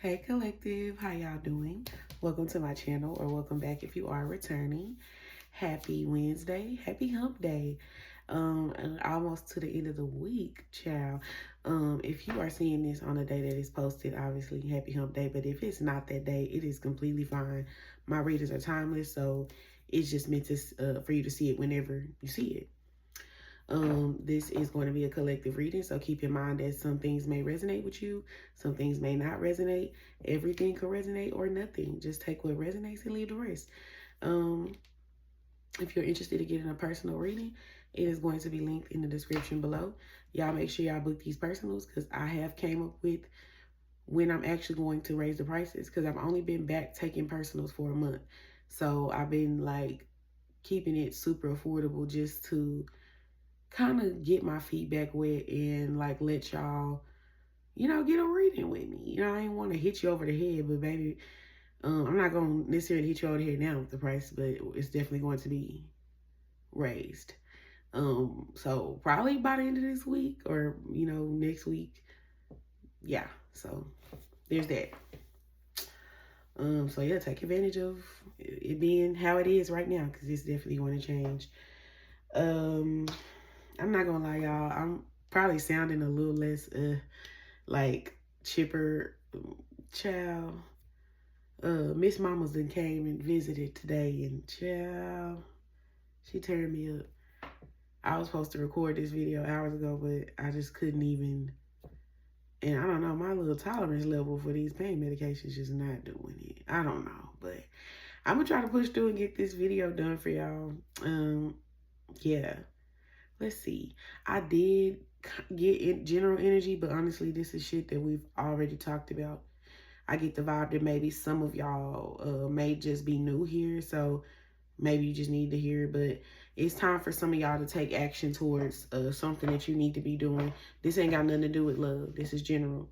Hey collective, how y'all doing? Welcome to my channel, or welcome back if you are returning. Happy Wednesday, happy hump day. And almost to the end of the week, child. If you are seeing this on the day that it's posted, obviously happy hump day. But if it's not that day, it is completely fine. My readers are timeless, so it's just meant to for you to see it whenever you see it. This is going to be a collective reading, so keep in mind that some things may resonate with you, some things may not resonate. Everything can resonate or nothing. Just take what resonates and leave the rest. If you're interested in getting a personal reading, it is going to be linked in the description below. Y'all make sure y'all book these personals, because I have came up with when I'm actually going to raise the prices, because I've only been back taking personals for a month. So I've been like keeping it super affordable just to kind of get my feedback wet and like let y'all, get a reading with me. I ain't want to hit you over the head, but baby, I'm not going to necessarily hit you over the head now with the price, but it's definitely going to be raised. So probably by the end of this week or, next week. Yeah, so there's that. So yeah, take advantage of it being how it is right now, because it's definitely going to change. I'm not gonna lie, y'all. I'm probably sounding a little less like chipper. Child. Miss Mamas then came and visited today, and child, she turned me up. I was supposed to record this video hours ago, but I just couldn't even. And I don't know, my little tolerance level for these pain medications just not doing it. I don't know, but I'm gonna try to push through and get this video done for y'all. Yeah. Let's see. I did get in general energy, but honestly, this is shit that we've already talked about. I get the vibe that maybe some of y'all may just be new here, so maybe you just need to hear. But it's time for some of y'all to take action towards something that you need to be doing. This ain't got nothing to do with love. This is general.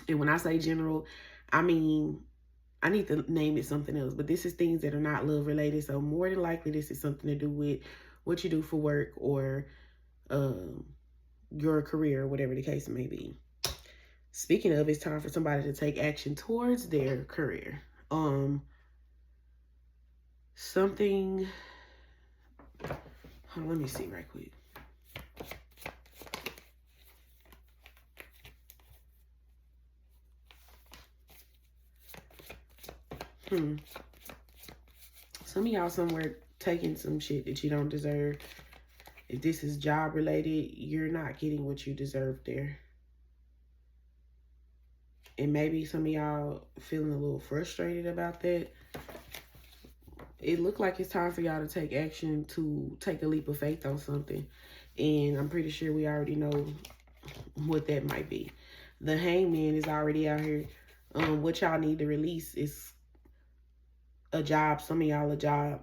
And when I say general, I mean, I need to name it something else, but this is things that are not love related. So more than likely, this is something to do with what you do for work or your career, whatever the case may be. Speaking of, it's time for somebody to take action towards their career. Something. Hold on, let me see right quick. Some of y'all somewhere taking some shit that you don't deserve. If this is job related, you're not getting what you deserve there. And maybe some of y'all feeling a little frustrated about that. It looked like it's time for y'all to take action, to take a leap of faith on something. And I'm pretty sure we already know what that might be. The Hangman is already out here. What y'all need to release is a job. Some of y'all a job,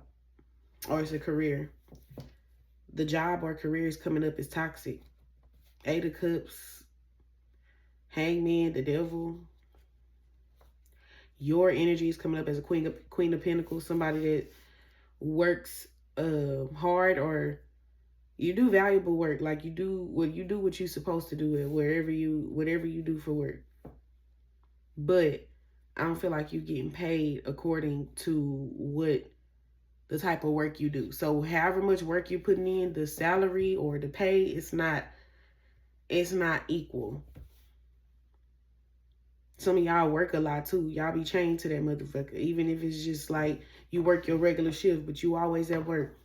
or it's a career. The job or career is coming up as toxic. Eight of Cups, Hangman, the Devil. Your energy is coming up as a Queen of Pentacles. Somebody that works hard, or you do valuable work. Like you do what you're supposed to do, whatever you do for work. But I don't feel like you're getting paid according to what the type of work you do. So however much work you're putting in, the salary or the pay, it's not equal. Some of y'all work a lot too. Y'all be chained to that motherfucker. Even if it's just like you work your regular shift, but you always at work.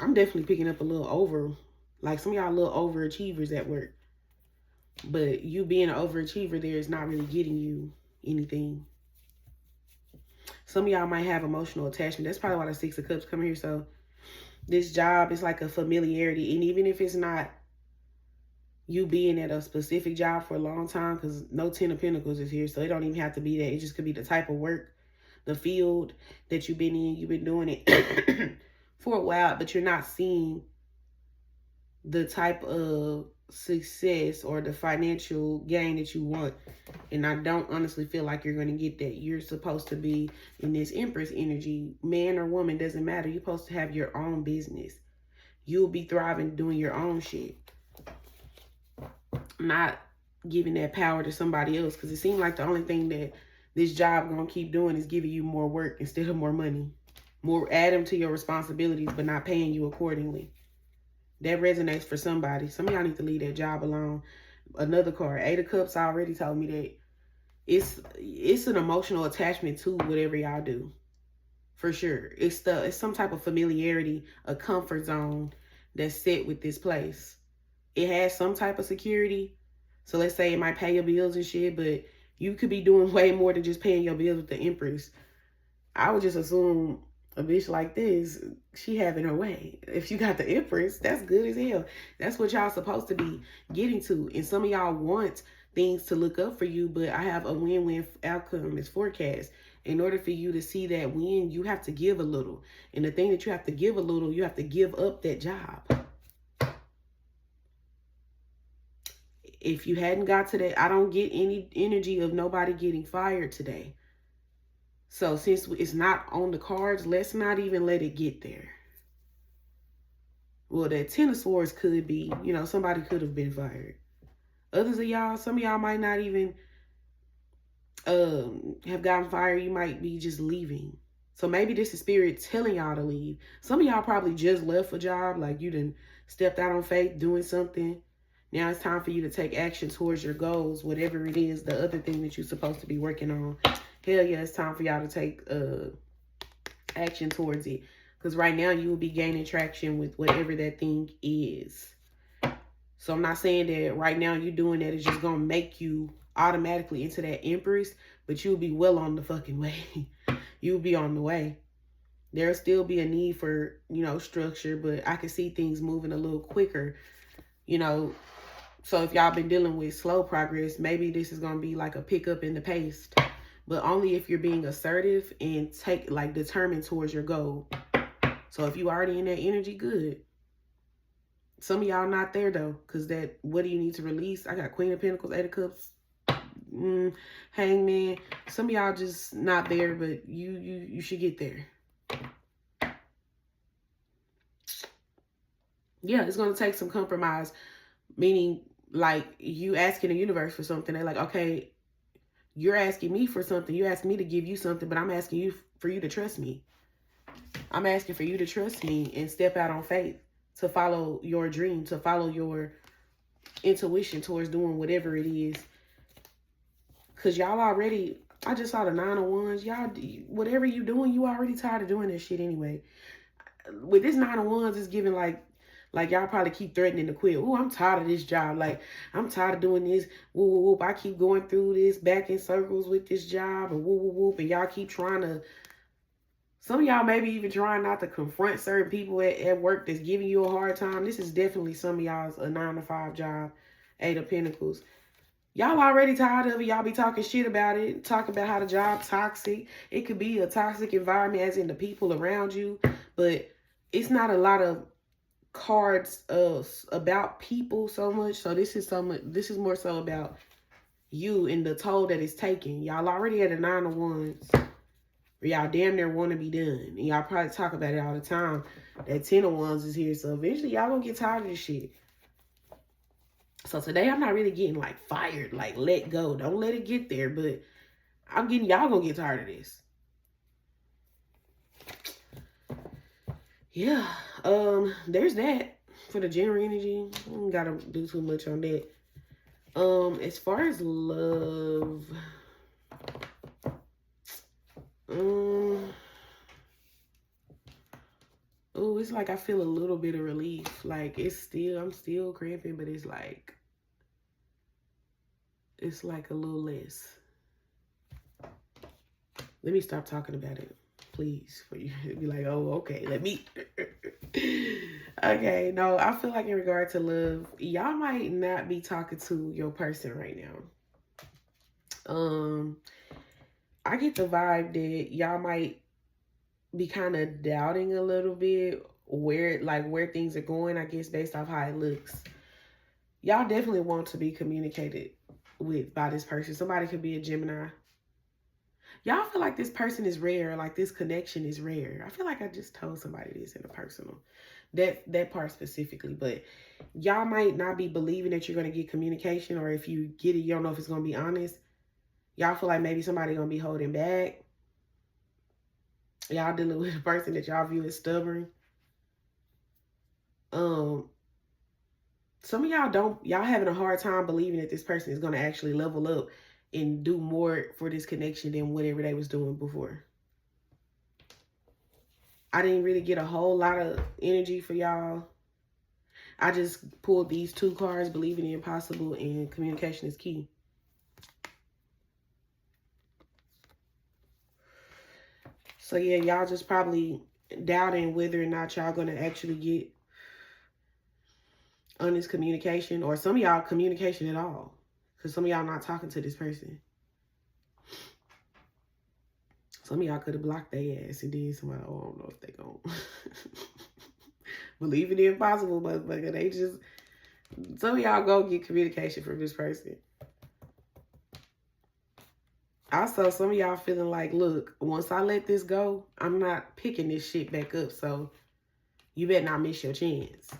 I'm definitely picking up a little over. Like some of y'all little overachievers at work. But you being an overachiever there is not really getting you anything. Some of y'all might have emotional attachment. That's probably why the Six of Cups come here. So this job is like a familiarity. And even if it's not you being at a specific job for a long time, because no Ten of Pentacles is here, so it don't even have to be that. It just could be the type of work, the field that you've been in. You've been doing it for a while, but you're not seeing the type of success or the financial gain that you want. And I don't honestly feel like you're going to get that. You're supposed to be in this Empress energy. Man or woman, doesn't matter. You're supposed to have your own business. You'll be thriving doing your own shit. not giving that power to somebody else, because it seems like the only thing that this job gonna keep doing is giving you more work instead of more money. More adding to your responsibilities, but not paying you accordingly. That resonates for somebody. Some of y'all need to leave that job alone. Another card, Eight of Cups, already told me that it's an emotional attachment to whatever y'all do. For sure. It's some type of familiarity, a comfort zone that's set with this place. It has some type of security. So let's say it might pay your bills and shit, but you could be doing way more than just paying your bills with the Empress. I would just assume a bitch like this, she having her way. If you got the Empress, that's good as hell. That's what y'all supposed to be getting to. And some of y'all want things to look up for you, but I have a win-win outcome as forecast. In order for you to see that win, you have to give a little. And the thing that you have to give a little, you have to give up that job. If you hadn't got to that, I don't get any energy of nobody getting fired today. So since it's not on the cards, let's not even let it get there. Well, that Ten of Swords could be, somebody could have been fired. Others of y'all, some of y'all might not even have gotten fired. You might be just leaving. So maybe this is spirit telling y'all to leave. Some of y'all probably just left a job, like you done stepped out on faith doing something. Now it's time for you to take action towards your goals, whatever it is, the other thing that you're supposed to be working on. Hell yeah, it's time for y'all to take action towards it. Because right now you will be gaining traction with whatever that thing is. So I'm not saying that right now you doing that is just going to make you automatically into that Empress, but you'll be well on the fucking way. You'll be on the way. There'll still be a need for, structure, but I can see things moving a little quicker, So if y'all been dealing with slow progress, maybe this is going to be like a pickup in the pace, but only if you're being assertive and determined towards your goal. So if you already in that energy, good. Some of y'all not there though, because what do you need to release? I got Queen of Pentacles, Eight of Cups, Hangman. Some of y'all just not there, but you should get there. Yeah, it's going to take some compromise, meaning like you asking the universe for something. They're like, okay, you're asking me for something. You asked me to give you something, but I'm asking you for you to trust me. I'm asking for you to trust me and step out on faith, to follow your dream, to follow your intuition towards doing whatever it is. Because y'all already, I just saw the Nine of Wands. Y'all, whatever you doing, you already tired of doing that shit anyway. With this Nine of Wands, it's giving like y'all probably keep threatening to quit. Oh, I'm tired of this job. Like, I'm tired of doing this. Whoop, whoop, whoop. I keep going through this, back in circles with this job, and whoop, whoop, whoop. And y'all keep trying to, some of y'all maybe even trying not to confront certain people at work that's giving you a hard time. This is definitely some of y'all's a 9-to-5 job, Eight of Pentacles. Y'all already tired of it. Y'all be talking shit about it. Talk about how the job toxic. It could be a toxic environment as in the people around you. But it's not a lot of cards about people so much. So this is more so about you and the toll that it's taking. Y'all already had a 9 of Wands. Y'all damn near want to be done. And y'all probably talk about it all the time. That 10 of Wands is here. So eventually y'all gonna get tired of this shit. So today I'm not really getting like fired, like let go. Don't let it get there. But I'm getting, y'all gonna get tired of this. Yeah. There's that for the general energy. I don't gotta do too much on that. As far as love, oh, it's like I feel a little bit of relief. Like I'm still cramping, but it's like a little less. Let me stop talking about it, please, for you to be like, oh, okay, let me. Okay, no, I feel like in regard to love, y'all might not be talking to your person right now. I get the vibe that y'all might be kind of doubting a little bit where things are going, I guess, based off how it looks. Y'all definitely want to be communicated with by this person. Somebody could be a Gemini. Y'all feel like this person is rare, like this connection is rare. I feel like I just told somebody this in a personal. That part specifically. But y'all might not be believing that you're going to get communication, or if you get it, you don't know if it's going to be honest. Y'all feel like maybe somebody going to be holding back. Y'all dealing with a person that y'all view as stubborn. Some of y'all having a hard time believing that this person is going to actually level up and do more for this connection than whatever they was doing before. I didn't really get a whole lot of energy for y'all. I just pulled these 2 cards, believing the impossible and communication is key. So yeah, y'all just probably doubting whether or not y'all going to actually get honest communication, or some of y'all communication at all, because some of y'all not talking to this person. Some of y'all could have blocked their ass and then somebody, I don't know if they gon' believe in the impossible, motherfucker. They just, some of y'all go get communication from this person. Also, some of y'all feeling like, look, once I let this go, I'm not picking this shit back up, so you better not miss your chance.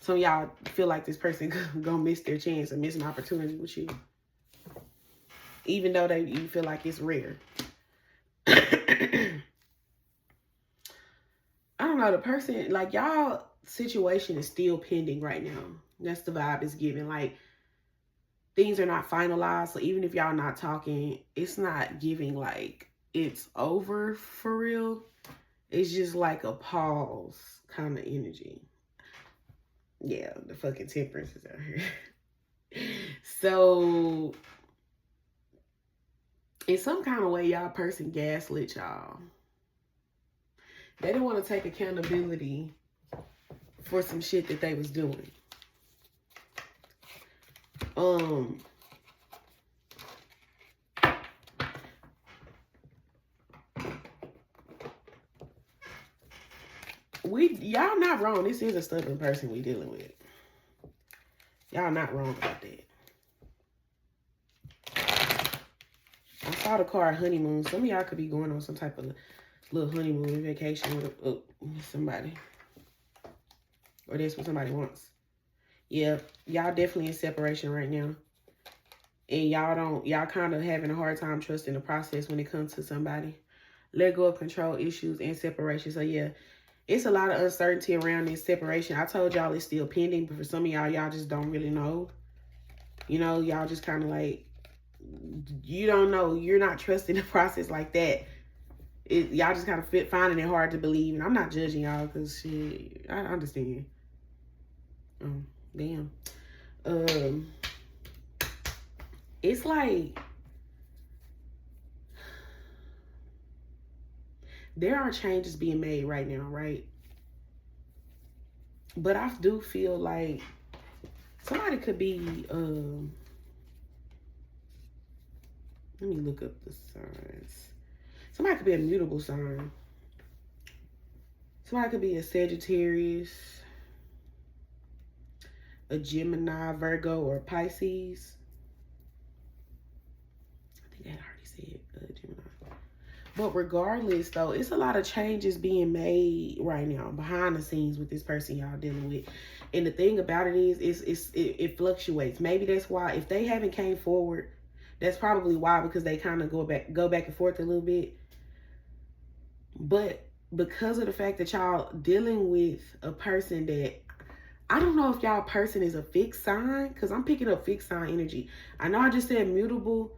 Some of y'all feel like this person gonna miss their chance and miss an opportunity with you, even though you feel like it's rare. I don't know, the person, like, y'all situation is still pending right now. That's the vibe it's giving. Like, things are not finalized. So even if y'all not talking, it's not giving like it's over for real. It's just like a pause kind of energy. Yeah, the fucking Temperance is out here. So in some kind of way, y'all person gaslit y'all. They didn't want to take accountability for some shit that they was doing. Y'all not wrong. This is a stubborn person we dealing with. Y'all not wrong about that. I saw the card honeymoon. Some of y'all could be going on some type of little honeymoon vacation with somebody. Or that's what somebody wants. Yeah, y'all definitely in separation right now. And y'all kind of having a hard time trusting the process when it comes to somebody. Let go of control issues and separation. So yeah, it's a lot of uncertainty around this separation. I told y'all it's still pending, but for some of y'all just don't really know. You know, y'all just kind of like, you don't know. You're not trusting the process like that. Y'all just kind of finding it hard to believe. And I'm not judging y'all because shit, I understand. Oh, damn. It's like there are changes being made right now, right? But I do feel like somebody could be, let me look up the signs. Somebody could be a mutable sign. Somebody could be a Sagittarius, a Gemini, Virgo, or Pisces. I think I already said Gemini. But regardless, though, it's a lot of changes being made right now behind the scenes with this person y'all dealing with. And the thing about it is, it fluctuates. Maybe that's why, if they haven't came forward, that's probably why, because they kind of go back and forth a little bit. But because of the fact that y'all dealing with a person that, I don't know if y'all person is a fixed sign, because I'm picking up fixed sign energy. I know I just said mutable.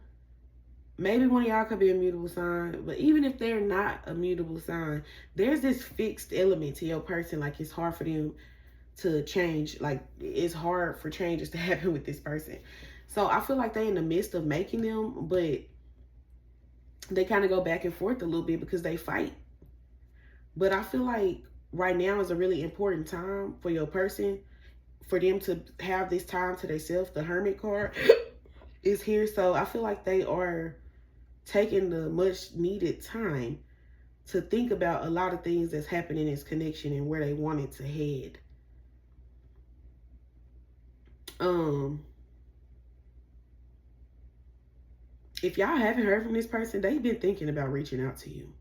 Maybe one of y'all could be a mutable sign, but even if they're not a mutable sign, there's this fixed element to your person. Like, it's hard for them to change. Like, it's hard for changes to happen with this person. So I feel like they're in the midst of making them, but they kind of go back and forth a little bit because they fight. But I feel like right now is a really important time for your person, for them to have this time to themselves. The Hermit card is here. So I feel like they are taking the much needed time to think about a lot of things that's happening in this connection and where they want it to head. If y'all haven't heard from this person, they've been thinking about reaching out to you.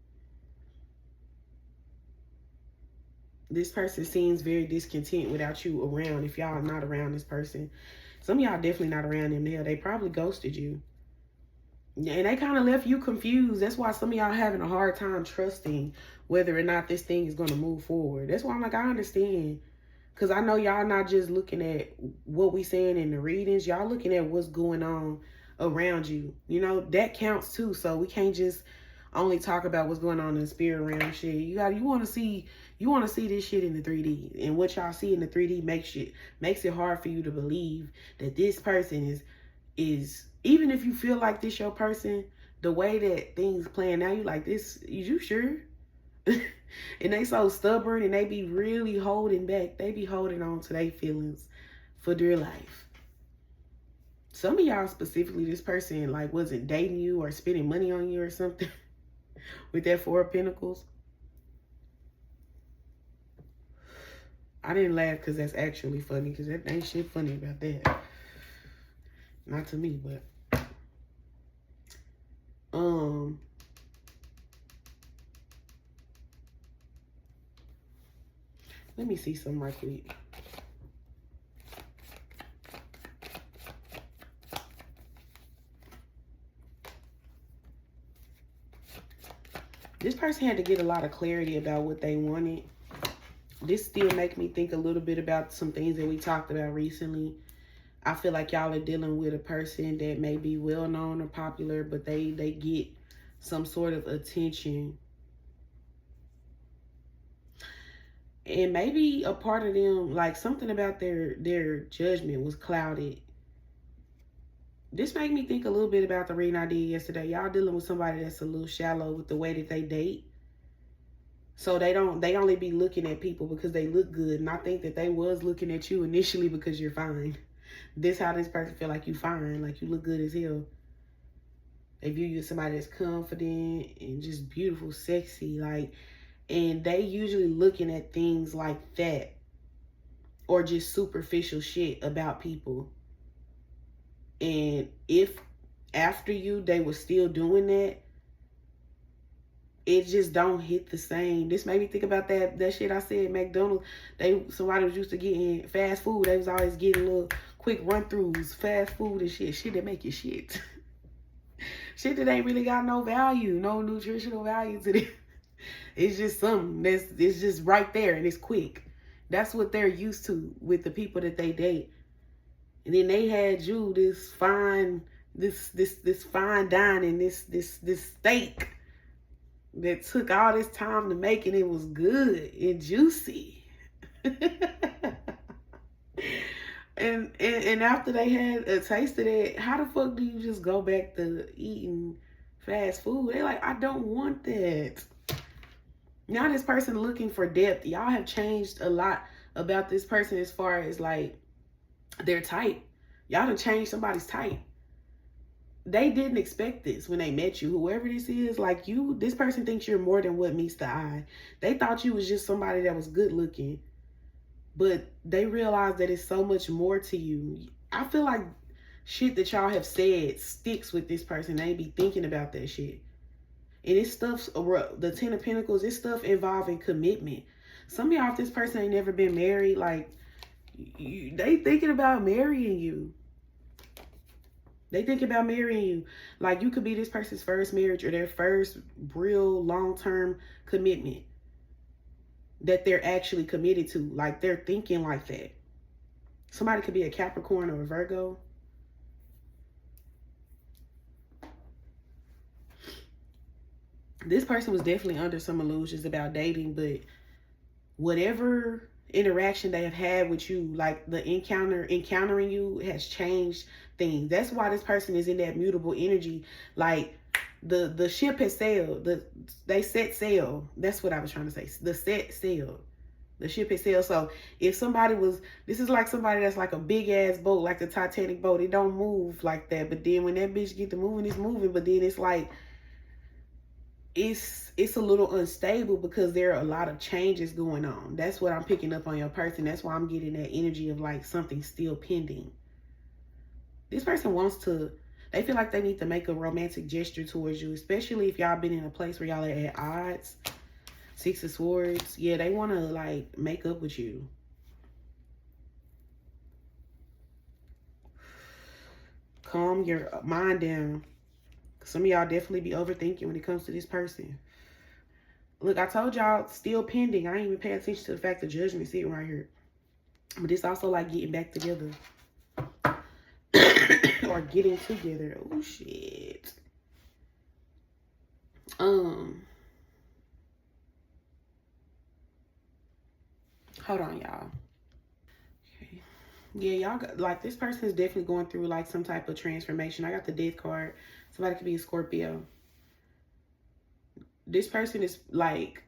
This person seems very discontent without you around. If y'all are not around this person, some of y'all definitely not around them. Hell, they probably ghosted you. And they kind of left you confused. That's why some of y'all having a hard time trusting whether or not this thing is going to move forward. That's why I'm like, I understand. Because I know y'all not just looking at what we saying in the readings. Y'all looking at what's going on around you. You know, that counts too. So we can't just only talk about what's going on in the spirit realm shit. You want to see this shit in the 3D. And what y'all see in the 3D makes it hard for you to believe that this person is even if you feel like this your person, the way that things playing out, you like this, you sure? And they so stubborn and they be really holding back. They be holding on to their feelings for dear life. Some of y'all specifically, this person like wasn't dating you or spending money on you or something with that 4 of Pentacles. I didn't laugh because that's actually funny, because that ain't shit funny about that. Not to me, but let me see something right quick. This person had to get a lot of clarity about what they wanted. This still make me think a little bit about some things that we talked about recently. I feel like y'all are dealing with a person that may be well-known or popular, but they get some sort of attention. And maybe a part of them, like something about their judgment was clouded. This made me think a little bit about the reading I did yesterday. Y'all dealing with somebody that's a little shallow with the way that they date. So they only be looking at people because they look good. And I think that they was looking at you initially because you're fine. This how this person feel like you fine, like you look good as hell. They view you as somebody that's confident and just beautiful, sexy, like, and they usually looking at things like that or just superficial shit about people. And if after you they were still doing that, it just don't hit the same. This made me think about that shit I said, McDonald's. Somebody was used to getting fast food. They was always getting little quick run-throughs, fast food and shit. Shit that make you shit. Shit that ain't really got no value, no nutritional value to it. It's just something it's just right there and it's quick. That's what they're used to with the people that they date. And then they had you this fine dining, this steak that took all this time to make, and it was good and juicy. and after they had a taste of that, how the fuck do you just go back to eating fast food? They're like, I don't want that. Now this person looking for depth. Y'all have changed a lot about this person as far as like their type. Y'all done changed somebody's type. They didn't expect this when they met you. Whoever this is, like this person thinks you're more than what meets the eye. They thought you was just somebody that was good looking. But they realized that it's so much more to you. I feel like shit that y'all have said sticks with this person. They be thinking about that shit. And it's stuff, the 10 of Pentacles, it's stuff involving commitment. Some of y'all, if this person ain't never been married, like, they thinking about marrying you. They think about marrying you. Like, you could be this person's first marriage or their first real long-term commitment that they're actually committed to. Like, they're thinking like that. Somebody could be a Capricorn or a Virgo. This person was definitely under some illusions about dating, but whatever interaction they have had with you, like the encountering you has changed things. That's why this person is in that mutable energy. Like the ship has sailed. They set sail. That's what I was trying to say. The set sail. The ship has sailed. So if somebody this is like somebody that's like a big ass boat, like the Titanic boat. It don't move like that. But then when that bitch get to moving, it's moving. But then it's like, it's a little unstable because there are a lot of changes going on. That's what I'm picking up on your person. That's why I'm getting that energy of like something still pending. This person they feel like they need to make a romantic gesture towards you, especially if y'all been in a place where y'all are at odds. Six of Swords. Yeah, they want to like make up with you. Calm your mind down. Some of y'all definitely be overthinking when it comes to this person. Look, I told y'all, still pending. I ain't even pay attention to the fact the Judgment sitting right here. But it's also like getting back together. Or getting together. Oh, shit. Hold on, y'all. Okay. Yeah, y'all got, like, this person is definitely going through like some type of transformation. I got the Death card. Somebody could be a Scorpio. This person is like,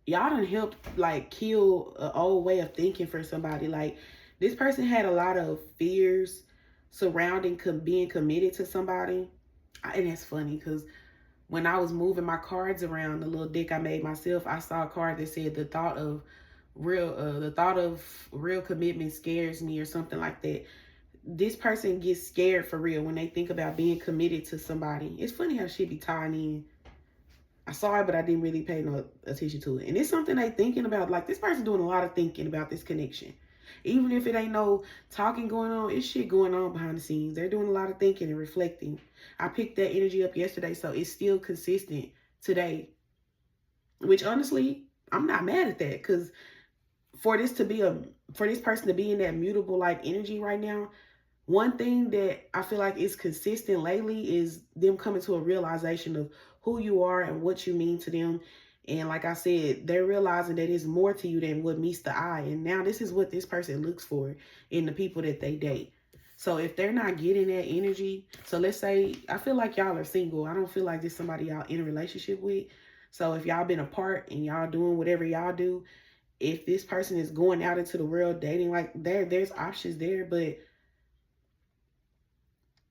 y'all done helped like kill an old way of thinking for somebody. Like, this person had a lot of fears surrounding being committed to somebody. And that's funny because when I was moving my cards around, the little deck I made myself, I saw a card that said the thought of real commitment scares me, or something like that. This person gets scared for real when they think about being committed to somebody. It's funny how shit be tying in. I saw it, but I didn't really pay no attention to it. And it's something they thinking about. Like, this person doing a lot of thinking about this connection. Even if it ain't no talking going on, it's shit going on behind the scenes. They're doing a lot of thinking and reflecting. I picked that energy up yesterday, so it's still consistent today. Which, honestly, I'm not mad at that, because for this person to be in that mutable like energy right now, one thing that I feel like is consistent lately is them coming to a realization of who you are and what you mean to them. And like I said, they're realizing that it's more to you than what meets the eye. And now this is what this person looks for in the people that they date. So if they're not getting that energy, so let's say, I feel like y'all are single. I don't feel like this somebody y'all in a relationship with. So if y'all been apart and y'all doing whatever y'all do, if this person is going out into the world dating, like there's options there, but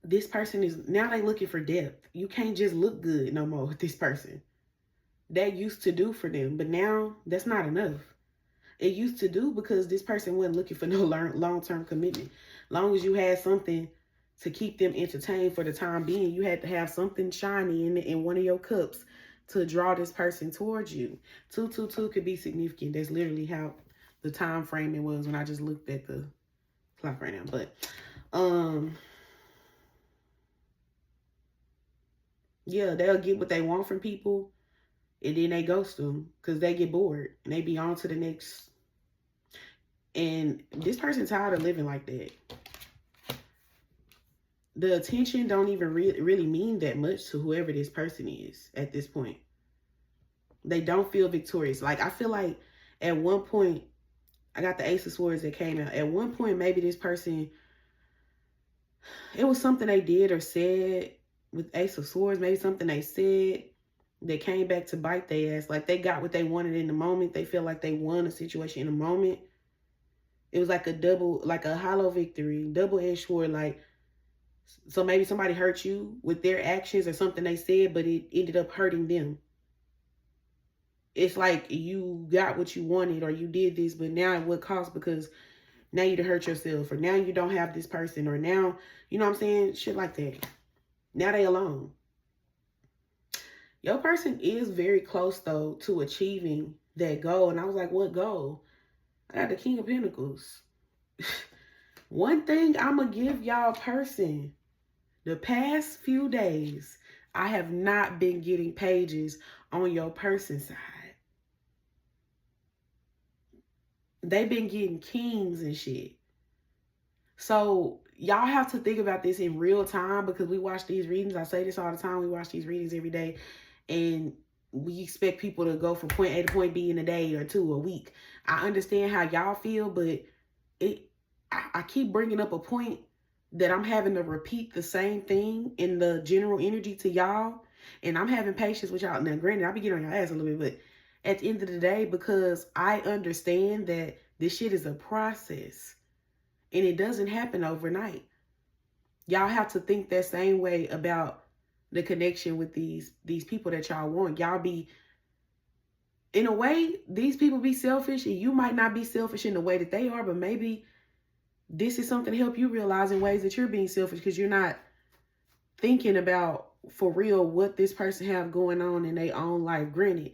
this person is now they looking for depth. You can't just look good no more with this person. That used to do for them, but now that's not enough. It used to do because this person wasn't looking for no long-term commitment. Long as you had something to keep them entertained for the time being, you had to have something shiny in one of your cups to draw this person towards you. 222 could be significant. That's literally how the time frame it was when I just looked at the clock right now. But yeah, they'll get what they want from people, and then they ghost them because they get bored and they be on to the next. And this person tired of living like that. The attention don't even really mean that much to whoever this person is at this point. They don't feel victorious. Like, I feel like at one point, I got the Ace of Swords that came out. At one point, maybe this person, it was something they did or said with Ace of Swords, maybe something they said that came back to bite their ass. Like, they got what they wanted in the moment. They feel like they won a situation in the moment. It was like a hollow victory, double-edged sword. Like, so maybe somebody hurt you with their actions or something they said, but it ended up hurting them. It's like you got what you wanted or you did this, but now at what cost? Because now you hurt yourself, or now you don't have this person, or now, you know what I'm saying? Shit like that. Now they alone. Your person is very close, though, to achieving that goal. And I was like, what goal? I got the King of Pentacles. One thing I'm going to give y'all person, the past few days, I have not been getting pages on your person side. They've been getting kings and shit. So y'all have to think about this in real time, because we watch these readings. I say this all the time. We watch these readings every day, and we expect people to go from point A to point B in a day or two, a week. I understand how y'all feel, but I keep bringing up a point that I'm having to repeat the same thing in the general energy to y'all, and I'm having patience with y'all. Now, granted, I'll be getting on your ass a little bit, but at the end of the day, because I understand that this shit is a process, and it doesn't happen overnight. Y'all have to think that same way about the connection with these people that y'all want. Y'all be, in a way, these people be selfish, and you might not be selfish in the way that they are, but maybe this is something to help you realize in ways that you're being selfish because you're not thinking about, for real, what this person have going on in their own life. Granted,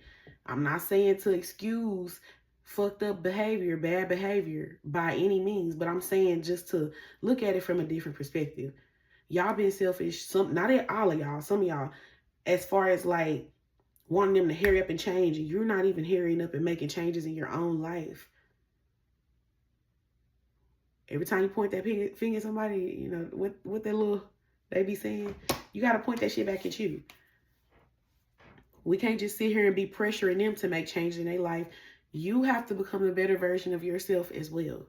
I'm not saying to excuse fucked up behavior, bad behavior by any means, but I'm saying just to look at it from a different perspective. Y'all been selfish, some, not at all of y'all, some of y'all, as far as like wanting them to hurry up and change, and you're not even hurrying up and making changes in your own life. Every time you point that finger at somebody, you know, what that little, they be saying, you got to point that shit back at you. We can't just sit here and be pressuring them to make changes in their life. You have to become a better version of yourself as well.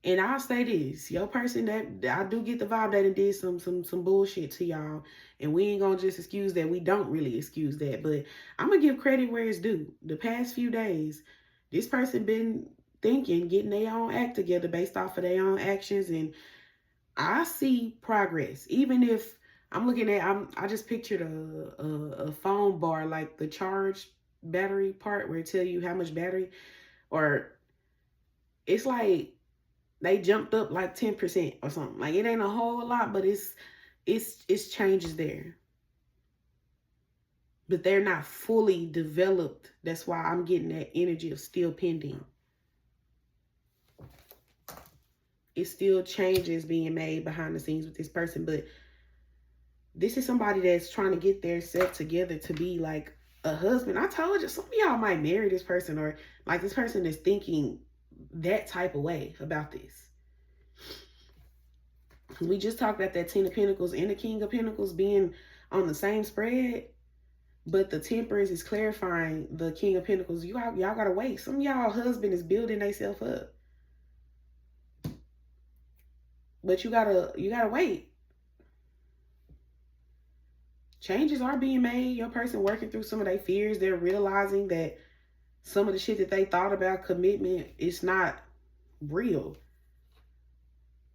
And I'll say this, your person that I do get the vibe that it did some bullshit to y'all, and we ain't gonna just excuse that. We don't really excuse that, but I'm gonna give credit where it's due. The past few days, this person been thinking, getting their own act together based off of their own actions, and I see progress. Even if I'm looking at, I just pictured a phone bar, like the charge battery part where it tell you how much battery, or it's like they jumped up like 10% or something. Like it ain't a whole lot, but it's changes there. But they're not fully developed. That's why I'm getting that energy of still pending. It's still changes being made behind the scenes with this person, but this is somebody that's trying to get their self together to be like a husband. I told you, some of y'all might marry this person, or like this person is thinking that type of way about this. We just talked about that 10 of Pentacles and the King of Pentacles being on the same spread, but the Temperance is clarifying the King of Pentacles. Y'all gotta wait. Some of y'all husband is building themselves up, but you gotta wait. Changes are being made. Your person working through some of their fears. They're realizing that some of the shit that they thought about commitment is not real.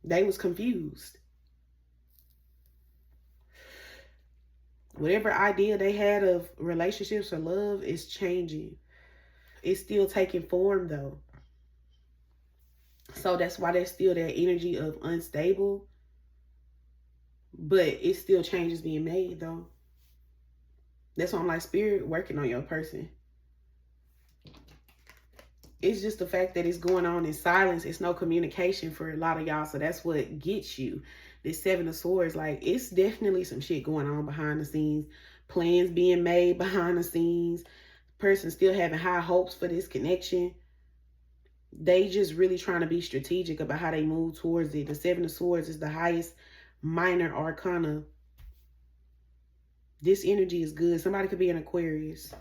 They was confused. Whatever idea they had of relationships or love is changing. It's still taking form though. So that's why there's still that energy of unstable. But it's still changes being made though. That's why I'm like, spirit working on your person. It's just the fact that it's going on in silence. It's no communication for a lot of y'all. So that's what gets you. This 7 of Swords, like, it's definitely some shit going on behind the scenes. Plans being made behind the scenes. Person still having high hopes for this connection. They just really trying to be strategic about how they move towards it. The 7 of Swords is the highest minor arcana. This energy is good. Somebody could be an Aquarius.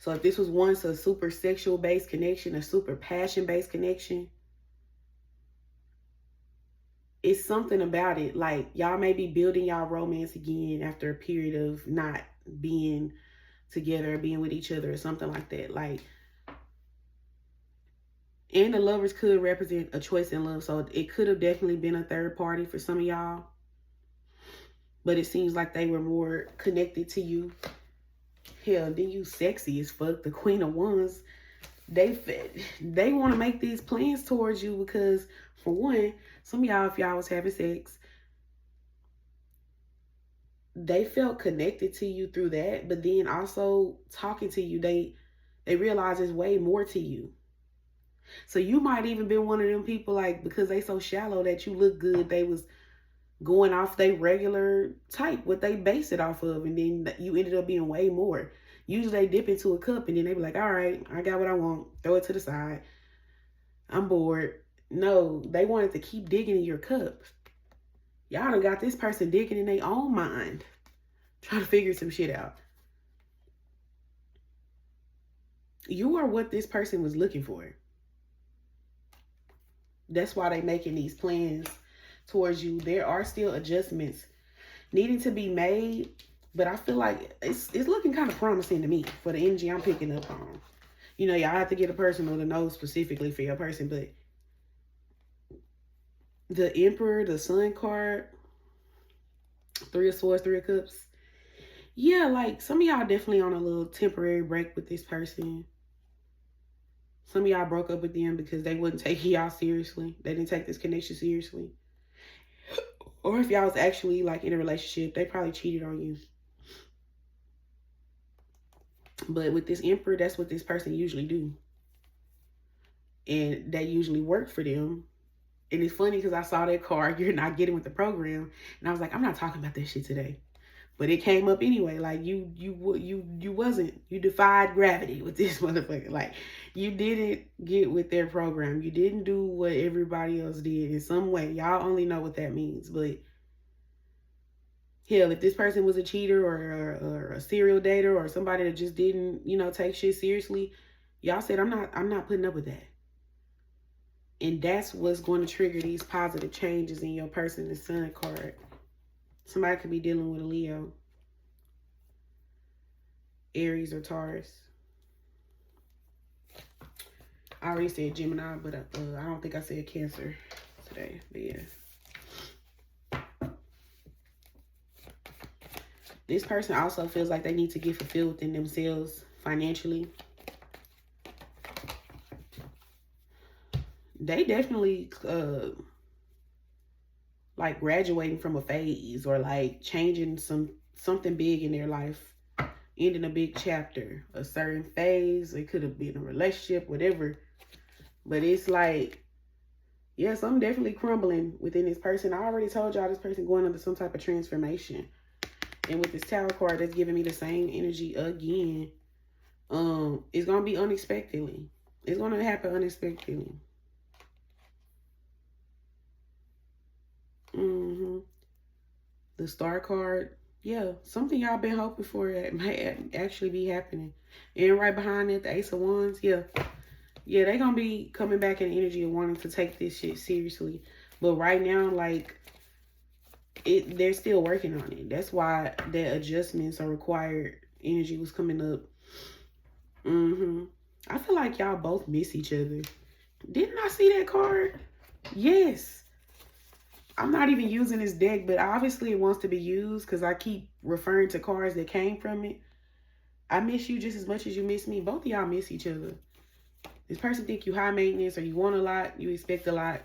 So if this was once a super sexual based connection, a super passion based connection, it's something about it. Like, y'all may be building y'all romance again after a period of not being together or being with each other or something like that. Like, and the Lovers could represent a choice in love. So it could have definitely been a third party for some of y'all. But it seems like they were more connected to you. Hell, then you sexy as fuck. The Queen of Wands. They want to make these plans towards you because, for one, some of y'all, if y'all was having sex, they felt connected to you through that. But then also talking to you, they realize there's way more to you. So you might even been one of them people, like, because they so shallow that you look good, they was going off their regular type, what they base it off of, and then you ended up being way more. Usually they dip into a cup and then they be like, all right, I got what I want, throw it to the side, I'm bored. No, they wanted to keep digging in your cup. Y'all done got this person digging in their own mind, trying to figure some shit out. You are what this person was looking for. That's why they making these plans towards you. There are still adjustments needing to be made, but I feel like it's looking kind of promising to me for the energy I'm picking up on. You know, y'all have to get a personal to know specifically for your person, but the Emperor, the Sun card, 3 of Swords, 3 of Cups. Yeah, like, some of y'all definitely on a little temporary break with this person. Some of y'all broke up with them because they wouldn't take y'all seriously. They didn't take this connection seriously. Or if y'all was actually, like, in a relationship, they probably cheated on you. But with this Emperor, that's what this person usually do. And that usually worked for them. And it's funny because I saw that card, you're not getting with the program. And I was like, I'm not talking about that shit today. But it came up anyway. Like you wasn't. You defied gravity with this motherfucker. Like you didn't get with their program. You didn't do what everybody else did in some way. Y'all only know what that means. But hell, if this person was a cheater or a serial dater or somebody that just didn't, take shit seriously, y'all said I'm not putting up with that. And that's what's going to trigger these positive changes in your person, the Sun card. Somebody could be dealing with a Leo, Aries, or Taurus. I already said Gemini, but I don't think I said Cancer today. But yeah. This person also feels like they need to get fulfilled within themselves financially. They definitely like graduating from a phase or like changing something big in their life, ending a big chapter, a certain phase. It could have been a relationship, whatever. But it's like, yeah, something definitely crumbling within this person. I already told y'all this person going under some type of transformation. And with this Tower card, that's giving me the same energy again. It's gonna be unexpectedly. It's gonna happen unexpectedly. The Star card, yeah, something y'all been hoping for that might actually be happening. And right behind it, the Ace of Wands, yeah, they gonna be coming back in energy and wanting to take this shit seriously. But right now, like, they're still working on it. That's why the adjustments are required. Energy was coming up. I feel like y'all both miss each other. Didn't I see that card? Yes. I'm not even using this deck, but obviously it wants to be used because I keep referring to cards that came from it. I miss you just as much as you miss me. Both of y'all miss each other. This person think you high maintenance or you want a lot, you expect a lot.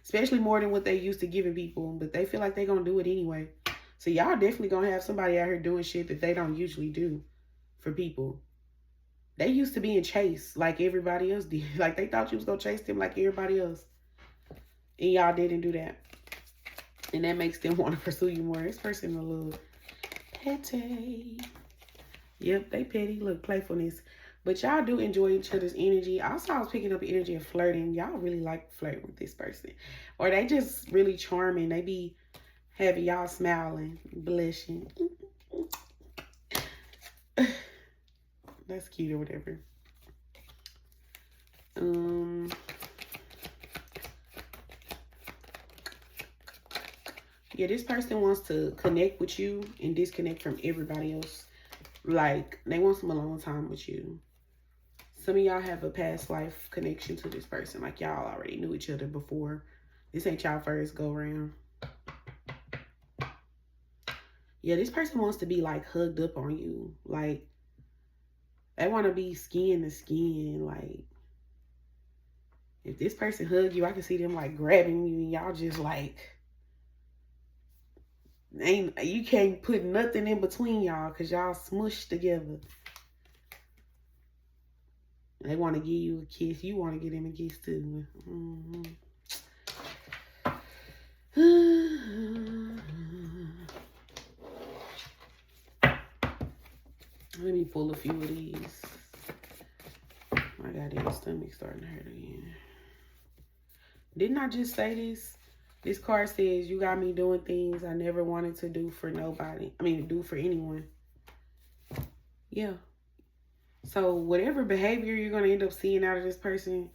Especially more than what they used to giving people. But they feel like they're going to do it anyway. So y'all definitely going to have somebody out here doing shit that they don't usually do for people. They used to be in chase like everybody else did. Like they thought you was going to chase them like everybody else. And y'all didn't do that. And that makes them want to pursue you more. This person a little petty. Yep, they petty. Look, playfulness. But y'all do enjoy each other's energy. Also, I was picking up the energy of flirting. Y'all really like flirting with this person. Or they just really charming. They be having y'all smiling, blushing. That's cute or whatever. Yeah, this person wants to connect with you and disconnect from everybody else. Like, they want some alone time with you. Some of y'all have a past life connection to this person. Like, y'all already knew each other before. This ain't y'all first go around. Yeah, this person wants to be, like, hugged up on you. Like, they want to be skin to skin. Like, if this person hug you, I can see them, like, grabbing you and y'all just, like... You can't put nothing in between y'all because y'all smushed together. They want to give you a kiss. You want to give them a kiss too. Let me pull a few of these. My goddamn stomach starting to hurt again. Didn't I just say this? This card says, you got me doing things I never wanted to do for nobody. I mean, to do for anyone. Yeah. So whatever behavior you're going to end up seeing out of this person,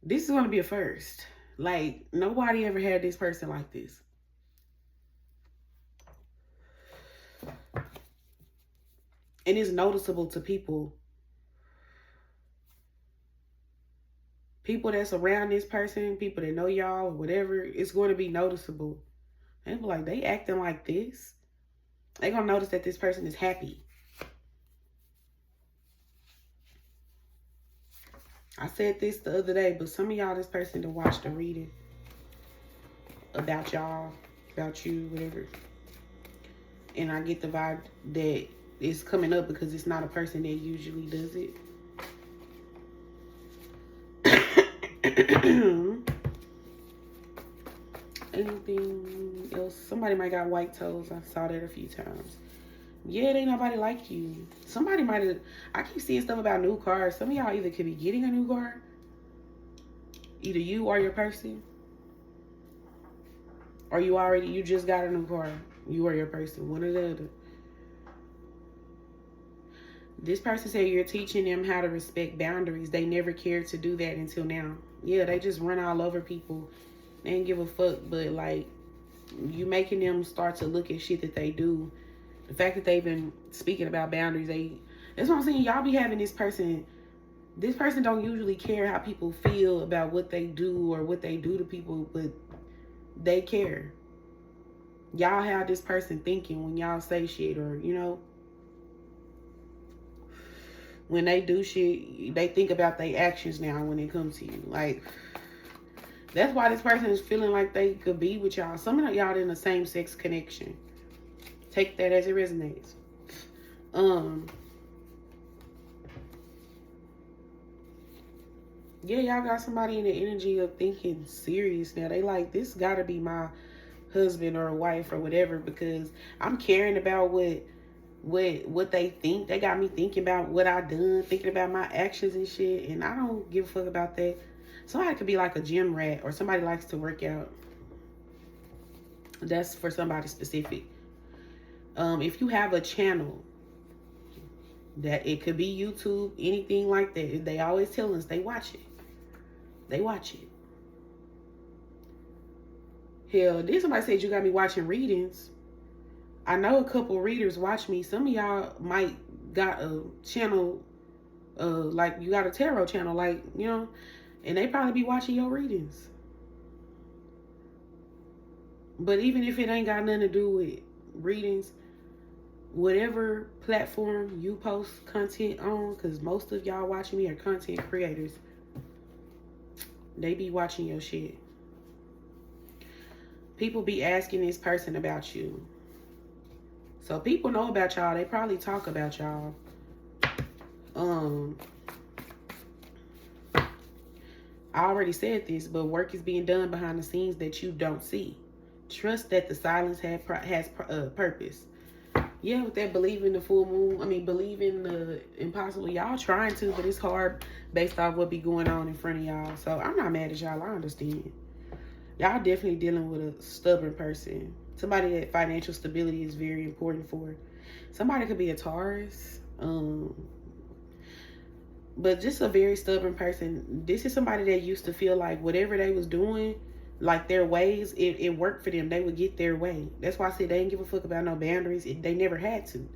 this is going to be a first. Like, nobody ever had this person like this. And it's noticeable to people. People that's around this person, people that know y'all, or whatever, it's going to be noticeable. And be like, they acting like this. They're going to notice that this person is happy. I said this the other day, but some of y'all, this person to watch the reading about y'all, about you, whatever. And I get the vibe that it's coming up because it's not a person that usually does it. Anything else? Somebody might got white toes. I saw that a few times. Yeah, it ain't nobody like you. Somebody might have. I keep seeing stuff about new cars. Some of y'all either could be getting a new car, either you or your person, or you just got a new car. You or your person, one or the other. This person said you're teaching them how to respect boundaries. They never cared to do that until now. Yeah, they just run all over people. They ain't give a fuck, but like, you making them start to look at shit that they do. The fact that they've been speaking about boundaries, that's what I'm saying. Y'all be having this person don't usually care how people feel about what they do or what they do to people, but they care. Y'all have this person thinking when y'all say shit, or, you know, when they do shit, they think about their actions now when it comes to you. Like, that's why this person is feeling like they could be with y'all. Some of y'all in the same sex connection. Take that as it resonates. Yeah, y'all got somebody in the energy of thinking serious now. They like, this gotta be my husband or wife or whatever, because I'm caring about what they think. They got me thinking about what I done, thinking about my actions and shit, and I don't give a fuck about that. Somebody could be like a gym rat, or somebody likes to work out. That's for somebody specific. If you have a channel, that it could be YouTube, anything like that, they always tell us they watch it. They watch it. Hell, then somebody said you got me watching readings. I know a couple readers watch me. Some of y'all might got a channel, like you got a tarot channel, like, you know, and they probably be watching your readings. But even if it ain't got nothing to do with readings, whatever platform you post content on, because most of y'all watching me are content creators, they be watching your shit. People be asking this person about you. So people know about y'all. They probably talk about y'all. I already said this, but work is being done behind the scenes that you don't see. Trust that the silence has purpose. Yeah, with that, believe in the full moon. I mean, believe in the impossible. Y'all trying to, but it's hard based off what be going on in front of y'all. So I'm not mad at y'all. I understand. Y'all definitely dealing with a stubborn person. Somebody that financial stability is very important for. Somebody could be a Taurus. But just a very stubborn person. This is somebody that used to feel like whatever they was doing, like their ways, it worked for them. They would get their way. That's why I said they didn't give a fuck about no boundaries. They never had to.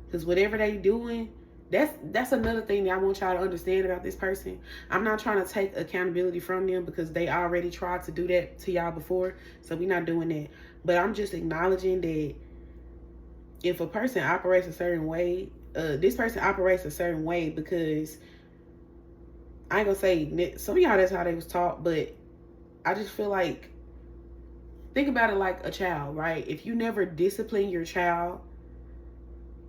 Because whatever they doing, that's another thing that I want y'all to understand about this person. I'm not trying to take accountability from them because they already tried to do that to y'all before. So we're not doing that. But I'm just acknowledging that if a person operates a certain way, this person operates a certain way because I ain't gonna say some of y'all that's how they was taught, but I just feel like, think about it like a child, right? If you never discipline your child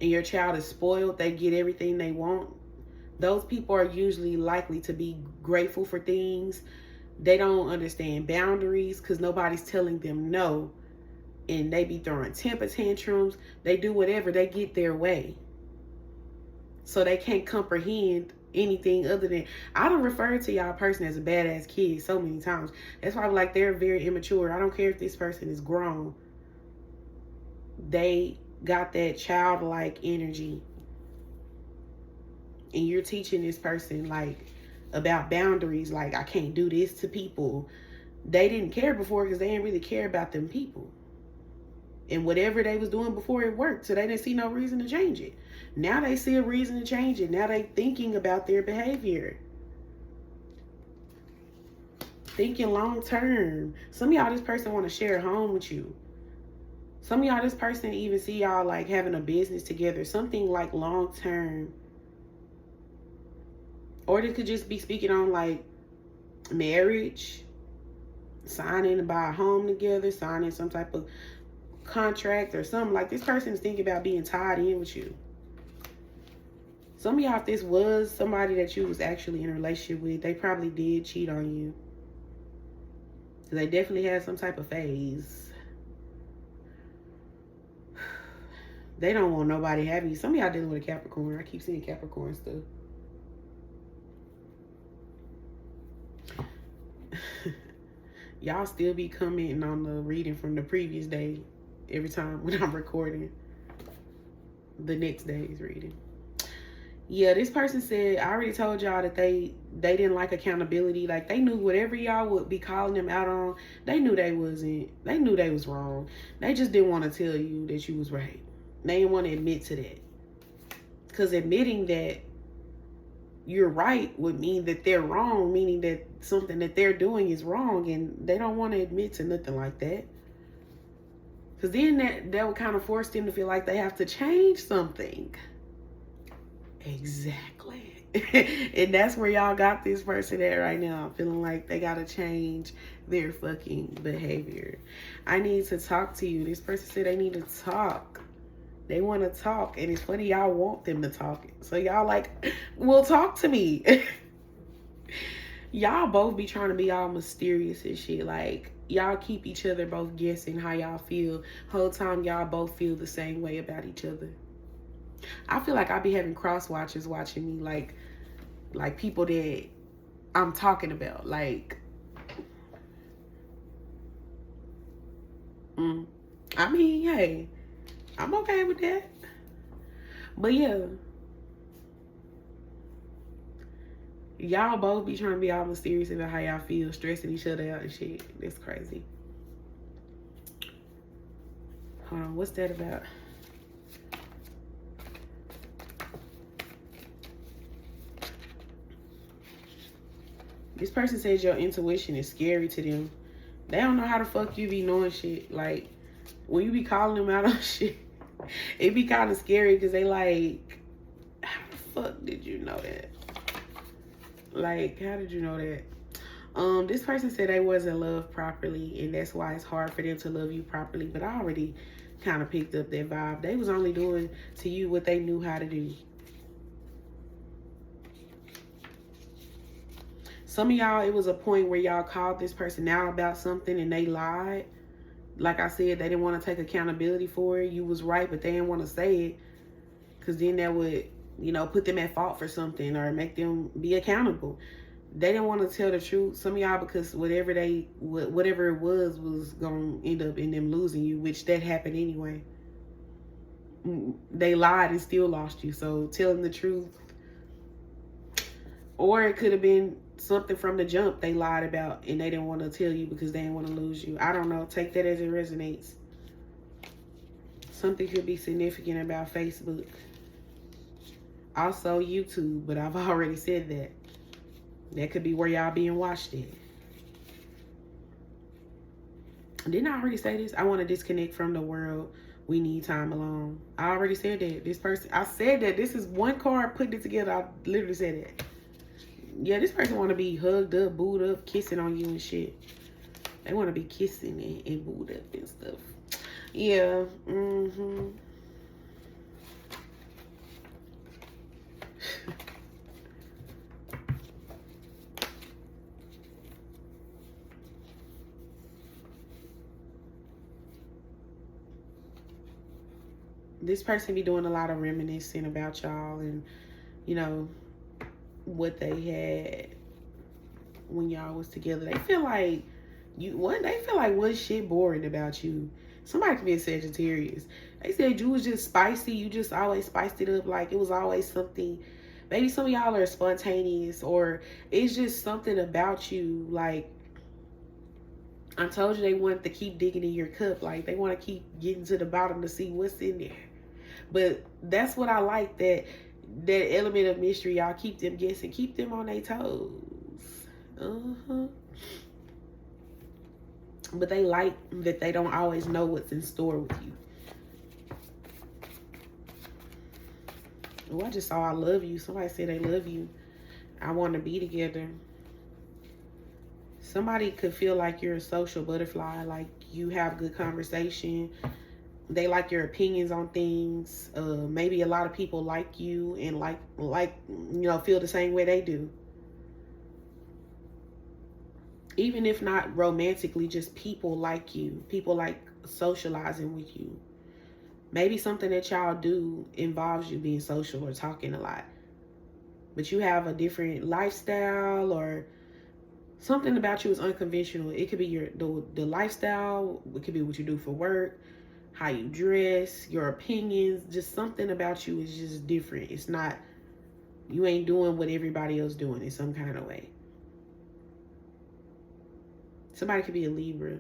and your child is spoiled, they get everything they want, those people are usually likely to be grateful for things. They don't understand boundaries because nobody's telling them no. And they be throwing temper tantrums. They do whatever. They get their way. So they can't comprehend anything other than, I don't refer to y'all person as a badass kid so many times. That's why I'm like, they're very immature. I don't care if this person is grown. They got that childlike energy. And you're teaching this person like about boundaries, like I can't do this to people. They didn't care before because they didn't really care about them people. And whatever they was doing before, it worked. So they didn't see no reason to change it. Now they see a reason to change it. Now they thinking about their behavior. Thinking long term. Some of y'all, this person want to share a home with you. Some of y'all, this person even see y'all like having a business together. Something like long term. Or they could just be speaking on like marriage. Signing to buy a home together. Signing some type of contract or something. Like this person is thinking about being tied in with you. Some of y'all, if this was somebody that you was actually in a relationship with, they probably did cheat on you. They definitely had some type of phase. They don't want nobody happy. Some of y'all dealing with a Capricorn. I keep seeing Capricorn stuff. Y'all still be commenting on the reading from the previous day every time when I'm recording the next day's reading. Yeah, this person said, I already told y'all that they didn't like accountability. Like, they knew whatever y'all would be calling them out on, they knew they was wrong. They just didn't want to tell you that you was right. They didn't want to admit to that. Because admitting that you're right would mean that they're wrong, meaning that something that they're doing is wrong, and they don't want to admit to nothing like that. Because then that would kind of force them to feel like they have to change something. Exactly. And that's where y'all got this person at right now, feeling like they gotta change their fucking behavior. I need to talk to you. This person said they need to talk. They want to talk, and it's funny, y'all want them to talk. So y'all like, well, talk to me. Y'all both be trying to be all mysterious and shit. Like, y'all keep each other both guessing how y'all feel. Whole time y'all both feel the same way about each other. I feel like I be having cross watchers watching me, like people that I'm talking about. Like, I mean, hey, I'm okay with that. But yeah, y'all both be trying to be all mysterious about how y'all feel, stressing each other out and shit. That's crazy. Hold on, what's that about? This person says your intuition is scary to them. They don't know how the fuck you be knowing shit. Like, when you be calling them out on shit, it be kind of scary because they like, how the fuck did you know that? Like, how did you know that? This person said they wasn't loved properly, and that's why it's hard for them to love you properly. But I already kind of picked up that vibe. They was only doing to you what they knew how to do. Some of y'all, it was a point where y'all called this person out about something and they lied. Like I said, they didn't want to take accountability for it. You was right, but they didn't want to say it. Because then that would, you know, put them at fault for something or make them be accountable. They didn't want to tell the truth. Some of y'all, because whatever it was going to end up in them losing you, which that happened anyway. They lied and still lost you. So telling the truth. Or it could have been something from the jump they lied about and they didn't want to tell you because they didn't want to lose you. I don't know. Take that as it resonates. Something could be significant about Facebook. Also YouTube, but I've already said that. That could be where y'all being watched at. Didn't I already say this? I want to disconnect from the world. We need time alone. I already said that. This person, I said that. This is one card putting it together. I literally said it. Yeah, this person want to be hugged up, booed up, kissing on you and shit. They want to be kissing and booed up and stuff. Yeah. This person be doing a lot of reminiscing about y'all and, you know, what they had when y'all was together. They feel like one shit boring about you. Somebody could be a Sagittarius. They said you was just spicy. You just always spiced it up. Like, it was always something. Maybe some of y'all are spontaneous, or it's just something about you. Like, I told you, they want to keep digging in your cup. Like, they want to keep getting to the bottom to see what's in there. But that's what I like, that element of mystery. Y'all keep them guessing, keep them on their toes. But they like that they don't always know what's in store with you. Oh, I just saw I love you. Somebody said they love you. I want to be together. Somebody could feel like you're a social butterfly, like you have good conversation. They like your opinions on things. Maybe a lot of people like you and feel the same way they do. Even if not romantically, just people like you. People like socializing with you. Maybe something that y'all do involves you being social or talking a lot. But you have a different lifestyle, or something about you is unconventional. It could be the lifestyle. It could be what you do for work, how you dress, your opinions. Just something about you is just different. It's not, you ain't doing what everybody else doing in some kind of way. Somebody could be a Libra.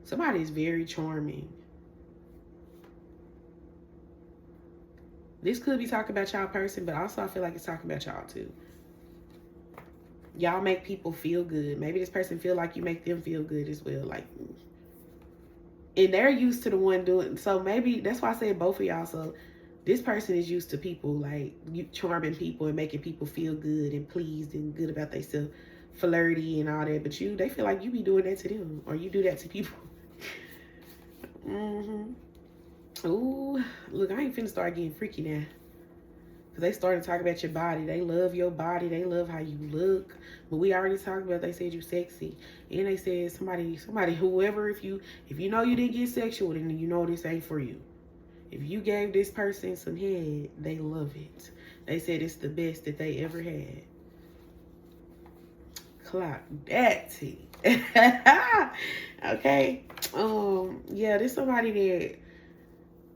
Somebody is very charming. This could be talking about y'all person, but also I feel like it's talking about y'all too. Y'all make people feel good. Maybe this person feel like you make them feel good as well. Like, and they're used to the one doing, so maybe that's why I said both of y'all. So this person is used to people, like you charming people and making people feel good and pleased and good about themselves, flirty and all that. But they feel like you be doing that to them, or you do that to people. Ooh, look, I ain't finna start getting freaky now. Because they started talking about your body. They love your body. They love how you look. But we already talked about, they said you sexy. And they said somebody, whoever, if you know you didn't get sexual, then you know this ain't for you. If you gave this person some head, they love it. They said it's the best that they ever had. Clock that T. Okay. Yeah, there's somebody that,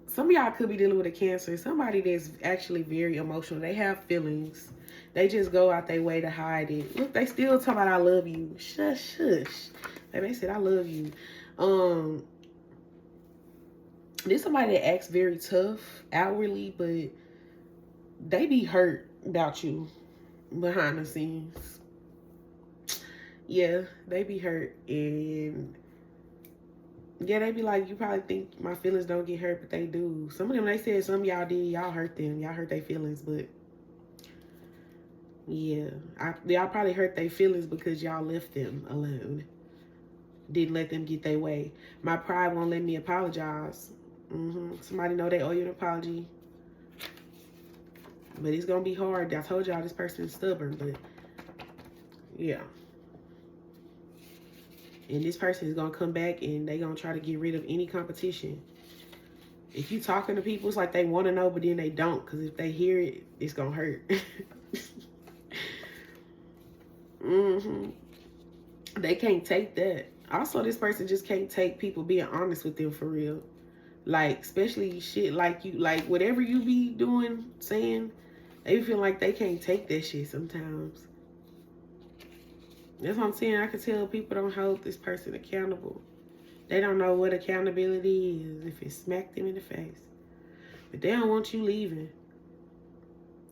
some of y'all could be dealing with a Cancer. Somebody that's actually very emotional. They have feelings. They just go out their way to hide it. Look, they still talking about I love you. Shush, shush. They said I love you. There's somebody that acts very tough outwardly, but they be hurt about you behind the scenes. Yeah, they be hurt, and yeah, they be like, you probably think my feelings don't get hurt, but they do. Some of them, they said some of y'all did. Y'all hurt them. Y'all hurt their feelings, but yeah. Y'all probably hurt their feelings because y'all left them alone. Didn't let them get their way. My pride won't let me apologize. Somebody know they owe you an apology. But it's going to be hard. I told y'all this person is stubborn, but yeah. And this person is going to come back and they going to try to get rid of any competition. If you talking to people, it's like they want to know, but then they don't. Because if they hear it, it's going to hurt. They can't take that. Also, this person just can't take people being honest with them for real. Like, especially shit like you, like whatever you be doing, saying, they feel like they can't take that shit sometimes. That's what I'm saying. I can tell people don't hold this person accountable. They don't know what accountability is if it smacked them in the face. But they don't want you leaving.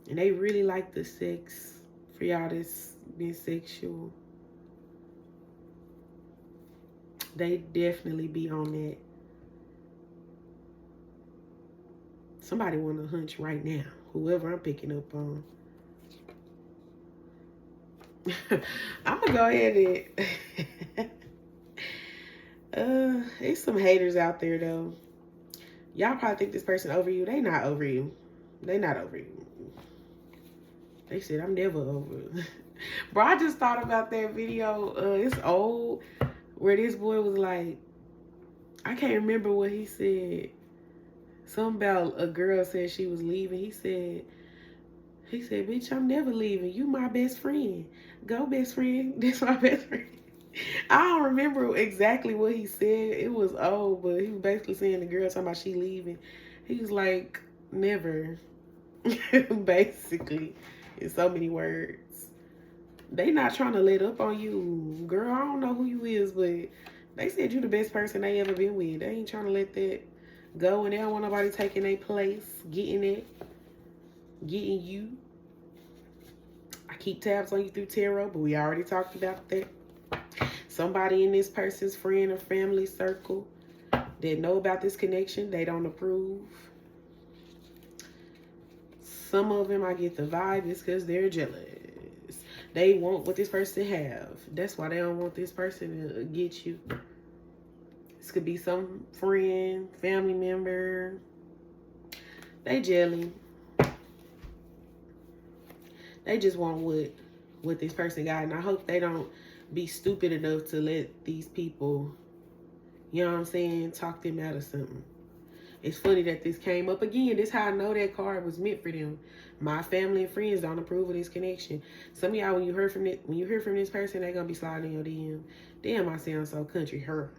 And they really like the sex for y'all that's been sexual. They definitely be on that. Somebody want to hunch right now. Whoever I'm picking up on. I'm going to go ahead and... there's some haters out there, though. Y'all probably think this person over you. They not over you. They not over you. They said, I'm never over. Bro, I just thought about that video. It's old. Where this boy was like, I can't remember what he said. Something about a girl said she was leaving. He said, bitch, I'm never leaving. You my best friend. Go, best friend. That's my best friend. I don't remember exactly what he said. It was old, but he was basically saying the girl talking about she leaving. He was like, never. Basically, in so many words. They not trying to let up on you. Girl, I don't know who you is, but they said you the best person they ever been with. They ain't trying to let that go, and they don't want nobody taking their place, getting it, getting you. I keep tabs on you through tarot, but we already talked about that. Somebody in this person's friend or family circle that know about this connection, they don't approve. Some of them, I get the vibe, is because they're jealous. They want what this person have. That's why they don't want this person to get you. This could be some friend, family member. They jelly. They just want what this person got. And I hope they don't be stupid enough to let these people, you know what I'm saying, talk them out of something. It's funny that this came up again. This how I know that card was meant for them. My family and friends don't approve of this connection. Some of y'all, when you hear from this person, they're gonna be sliding in your DM. Damn, I sound so country. Her.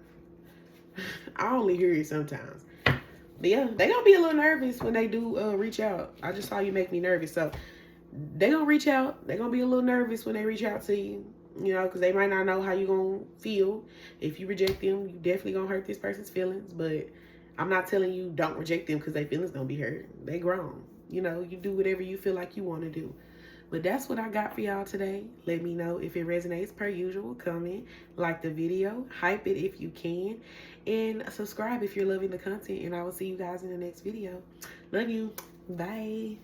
I only hear it sometimes. But yeah, they gonna be a little nervous when they do reach out. I just saw you make me nervous, so they gonna reach out. They gonna be a little nervous when they reach out to you. You know, because they might not know how you gonna feel. If you reject them, you definitely gonna hurt this person's feelings. But I'm not telling you don't reject them because their feelings gonna be hurt. They grown. You know, you do whatever you feel like you want to do. But that's what I got for y'all today. Let me know if it resonates per usual. Comment, like the video, hype it if you can, and subscribe if you're loving the content. And I will see you guys in the next video. Love you. Bye.